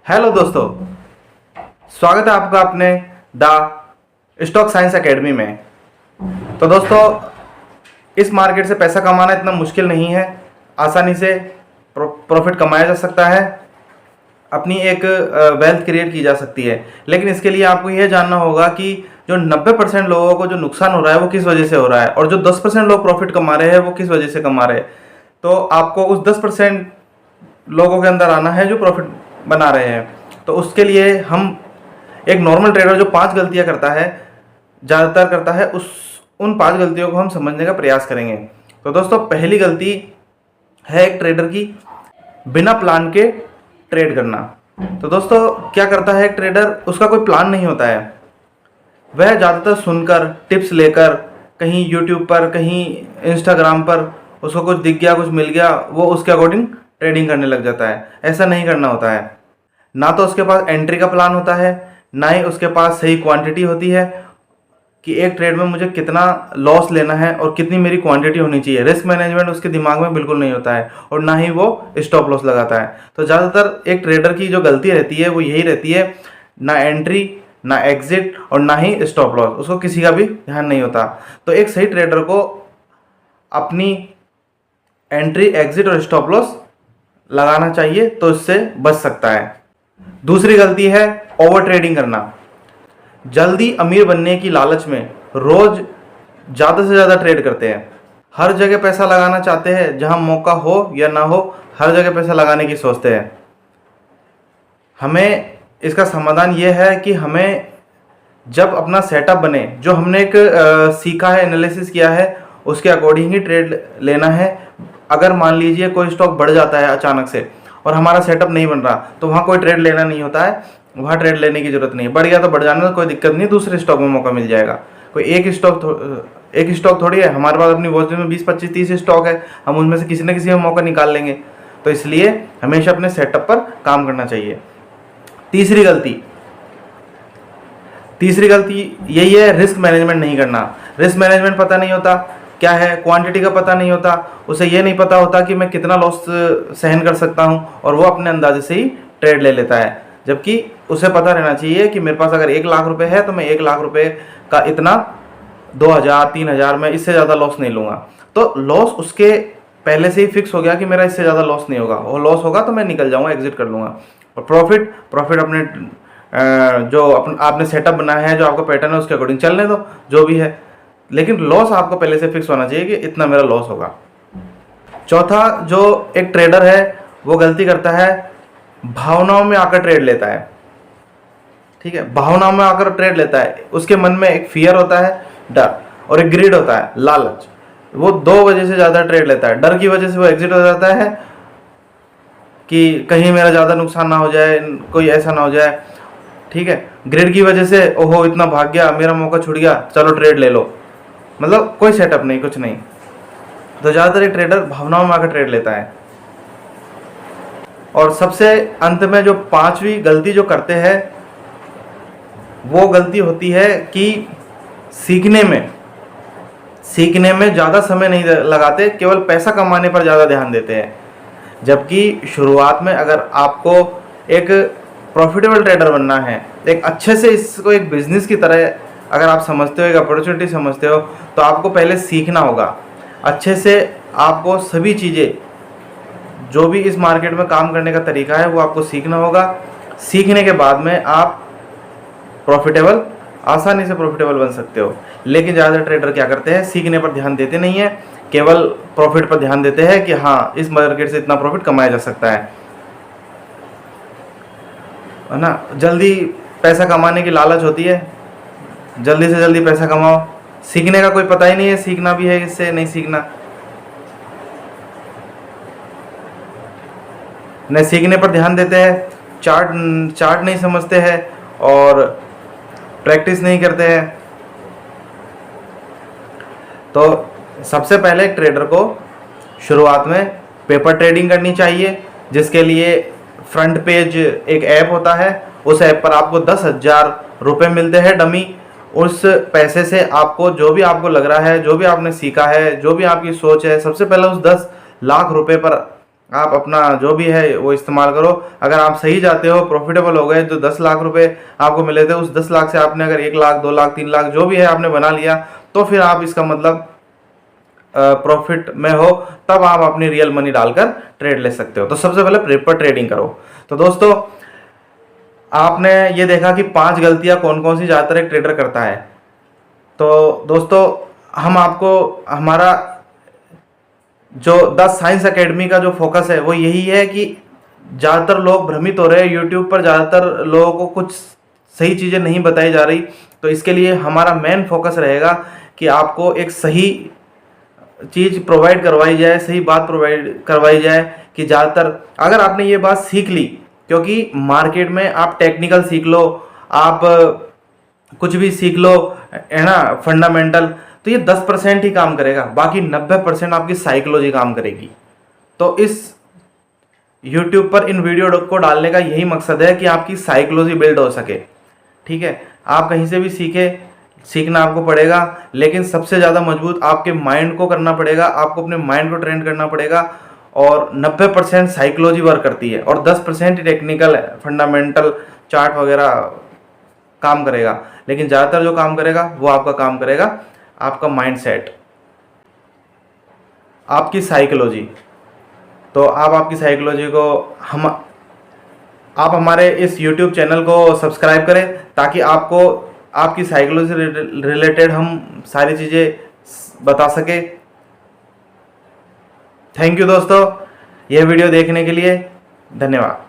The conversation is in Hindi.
हेलो दोस्तों, स्वागत है आपका अपने द स्टॉक साइंस एकेडमी में। तो दोस्तों, इस मार्केट से पैसा कमाना इतना मुश्किल नहीं है। आसानी से प्रॉफिट कमाया जा सकता है, अपनी एक वेल्थ क्रिएट की जा सकती है। लेकिन इसके लिए आपको यह जानना होगा कि जो 90% लोगों को जो नुकसान हो रहा है वो किस वजह से हो रहा है, और जो 10% लोग प्रॉफिट कमा रहे हैं वो किस वजह से कमा रहे हैं। तो आपको उस 10% लोगों के अंदर आना है जो प्रॉफिट बना रहे हैं। तो उसके लिए हम एक नॉर्मल ट्रेडर जो 5 गलतियां करता है, ज़्यादातर करता है, उन 5 गलतियों को हम समझने का प्रयास करेंगे। तो दोस्तों, पहली गलती है एक ट्रेडर की बिना प्लान के ट्रेड करना। तो दोस्तों, क्या करता है एक ट्रेडर, उसका कोई प्लान नहीं होता है। वह ज़्यादातर सुनकर, टिप्स लेकर, कहीं यूट्यूब पर, कहीं इंस्टाग्राम पर उसको कुछ दिख गया, कुछ मिल गया, वो उसके अकॉर्डिंग ट्रेडिंग करने लग जाता है। ऐसा नहीं करना होता है। ना तो उसके पास एंट्री का प्लान होता है, ना ही उसके पास सही क्वांटिटी होती है कि एक ट्रेड में मुझे कितना लॉस लेना है और कितनी मेरी क्वांटिटी होनी चाहिए। रिस्क मैनेजमेंट उसके दिमाग में बिल्कुल नहीं होता है, और ना ही वो स्टॉप लॉस लगाता है। तो ज़्यादातर एक ट्रेडर की जो गलती रहती है वो यही रहती है, ना एंट्री, ना एग्जिट, और ना ही स्टॉप लॉस। उसको किसी का भी ध्यान नहीं होता। तो एक सही ट्रेडर को अपनी एंट्री, एग्जिट और स्टॉप लॉस लगाना चाहिए, तो इससे बच सकता है। दूसरी गलती है ओवर ट्रेडिंग करना। जल्दी अमीर बनने की लालच में रोज ज़्यादा से ज़्यादा ट्रेड करते हैं। हर जगह पैसा लगाना चाहते हैं, जहां मौका हो या ना हो हर जगह पैसा लगाने की सोचते हैं। हमें इसका समाधान ये है कि हमें जब अपना सेटअप बने, जो हमने एक सीखा है, एनालिसिस किया है, उसके अकॉर्डिंग ही ट्रेड लेना है। अगर मान लीजिए कोई स्टॉक बढ़ जाता है अचानक से और हमारा सेटअप नहीं बन रहा, तो वहाँ कोई ट्रेड लेना नहीं होता है। वहाँ ट्रेड लेने की जरूरत नहीं है। बढ़ गया तो बढ़ जाने में कोई दिक्कत नहीं, दूसरे स्टॉक में मौका मिल जाएगा। कोई एक स्टॉक थोड़ी है। हमारे पास अपनी वॉच में 20, 25, 30 स्टॉक है, हम उनमें से किसी न किसी में मौका निकाल लेंगे। तो इसलिए हमेशा अपने सेटअप पर काम करना चाहिए। तीसरी गलती यही है, रिस्क मैनेजमेंट नहीं करना। रिस्क मैनेजमेंट पता नहीं होता क्या है, क्वांटिटी का पता नहीं होता, उसे ये नहीं पता होता कि मैं कितना लॉस सहन कर सकता हूं, और वो अपने अंदाजे से ही ट्रेड ले लेता है। जबकि उसे पता रहना चाहिए कि मेरे पास अगर 1 लाख रुपए है तो मैं 1 लाख रुपए का इतना 2000, 3000, मैं इससे ज़्यादा लॉस नहीं लूँगा। तो लॉस उसके पहले से ही फिक्स हो गया कि मेरा इससे ज़्यादा लॉस नहीं होगा, और लॉस होगा तो मैं निकल जाऊँगा, एग्जिट कर लूँगा। और प्रॉफिट अपने जो आपने सेटअप बनाया है, जो आपका पैटर्न है, उसके अकॉर्डिंग चलने दो, जो भी है। लेकिन लॉस आपको पहले से फिक्स होना चाहिए कि इतना मेरा लॉस होगा। चौथा, जो एक ट्रेडर है वो गलती करता है, भावनाओं में आकर ट्रेड लेता है। ठीक है, भावनाओं में आकर ट्रेड लेता है। उसके मन में एक फियर होता है, डर, और एक ग्रीड होता है, लालच। वो 2 वजह से ज़्यादा ट्रेड लेता है। डर की वजह से वो एग्जिट हो जाता है कि कहीं मेरा ज़्यादा नुकसान ना हो जाए, कोई ऐसा ना हो जाए। ठीक है, ग्रीड की वजह से ओहो इतना भाग गया, मेरा मौका छूट गया, चलो ट्रेड ले लो। मतलब कोई सेटअप नहीं, कुछ नहीं। तो ज़्यादातर एक ट्रेडर भावनाओं में आकर ट्रेड लेता है। और सबसे अंत में जो 5वीं गलती जो करते हैं, वो गलती होती है कि सीखने में ज़्यादा समय नहीं लगाते, केवल पैसा कमाने पर ज़्यादा ध्यान देते हैं। जबकि शुरुआत में अगर आपको एक प्रॉफिटेबल ट्रेडर बनना है, एक अच्छे से इसको एक बिजनेस की तरह अगर आप समझते हो, एक अपॉर्चुनिटी समझते हो, तो आपको पहले सीखना होगा अच्छे से। आपको सभी चीज़ें, जो भी इस मार्केट में काम करने का तरीका है, वो आपको सीखना होगा। सीखने के बाद में आप आसानी से प्रॉफिटेबल बन सकते हो। लेकिन ज़्यादा ट्रेडर क्या करते हैं, सीखने पर ध्यान देते नहीं है, केवल प्रॉफिट पर ध्यान देते हैं कि हाँ, इस मार्केट से इतना प्रॉफिट कमाया जा सकता है ना। जल्दी पैसा कमाने की लालच होती है, जल्दी से जल्दी पैसा कमाओ। सीखने का कोई पता ही नहीं है, सीखना भी है इससे, नहीं सीखना, न सीखने पर ध्यान देते हैं, चार्ट नहीं समझते हैं, और प्रैक्टिस नहीं करते हैं। तो सबसे पहले ट्रेडर को शुरुआत में पेपर ट्रेडिंग करनी चाहिए, जिसके लिए फ्रंट पेज एक ऐप होता है। उस ऐप पर आपको 10,000 रुपये मिलते हैं डमी। उस पैसे से आपको जो भी आपको लग रहा है, जो भी आपने सीखा है, जो भी आपकी सोच है, सबसे पहले उस 10 लाख रुपए पर आप अपना जो भी है वो इस्तेमाल करो। अगर आप सही जाते हो, प्रॉफिटेबल हो गए, जो 10 लाख रुपए आपको मिले थे, उस 10 लाख से आपने अगर 1 लाख 2 लाख 3 लाख जो भी है आपने बना लिया, तो फिर आप इसका मतलब प्रॉफिट में हो, तब आप अपनी रियल मनी डालकर ट्रेड ले सकते हो। तो सबसे पहले पेपर ट्रेडिंग करो। तो दोस्तों आपने ये देखा कि 5 गलतियां कौन कौन सी ज़्यादातर एक ट्रेडर करता है। तो दोस्तों हम आपको हमारा जो द साइंस एकेडमी का जो फोकस है वो यही है कि ज़्यादातर लोग भ्रमित हो रहे हैं, यूट्यूब पर ज़्यादातर लोगों को कुछ सही चीज़ें नहीं बताई जा रही। तो इसके लिए हमारा मेन फोकस रहेगा कि आपको एक सही चीज़ प्रोवाइड करवाई जाए, सही बात प्रोवाइड करवाई जाए कि ज़्यादातर अगर आपने ये बात सीख ली, क्योंकि मार्केट में आप टेक्निकल सीख लो, आप कुछ भी सीख लो, है ना, फंडामेंटल, तो ये 10% ही काम करेगा, बाकी 90% आपकी साइकोलॉजी काम करेगी। तो इस YouTube पर इन वीडियो को डालने का यही मकसद है कि आपकी साइकोलॉजी बिल्ड हो सके। ठीक है, आप कहीं से भी सीखना आपको पड़ेगा, लेकिन सबसे ज़्यादा मजबूत आपके माइंड को करना पड़ेगा। आपको अपने माइंड को ट्रेन करना पड़ेगा, और 90% साइकोलॉजी वर्क करती है और 10% टेक्निकल फंडामेंटल चार्ट वगैरह काम करेगा। लेकिन ज़्यादातर जो काम करेगा वो आपका काम करेगा आपका माइंड सेट, आपकी साइकोलॉजी। तो आप आपकी साइकोलॉजी को आप हमारे इस YouTube चैनल को सब्सक्राइब करें, ताकि आपको आपकी साइकोलॉजी से रिलेटेड हम सारी चीज़ें बता सके। थैंक यू दोस्तों, यह वीडियो देखने के लिए धन्यवाद।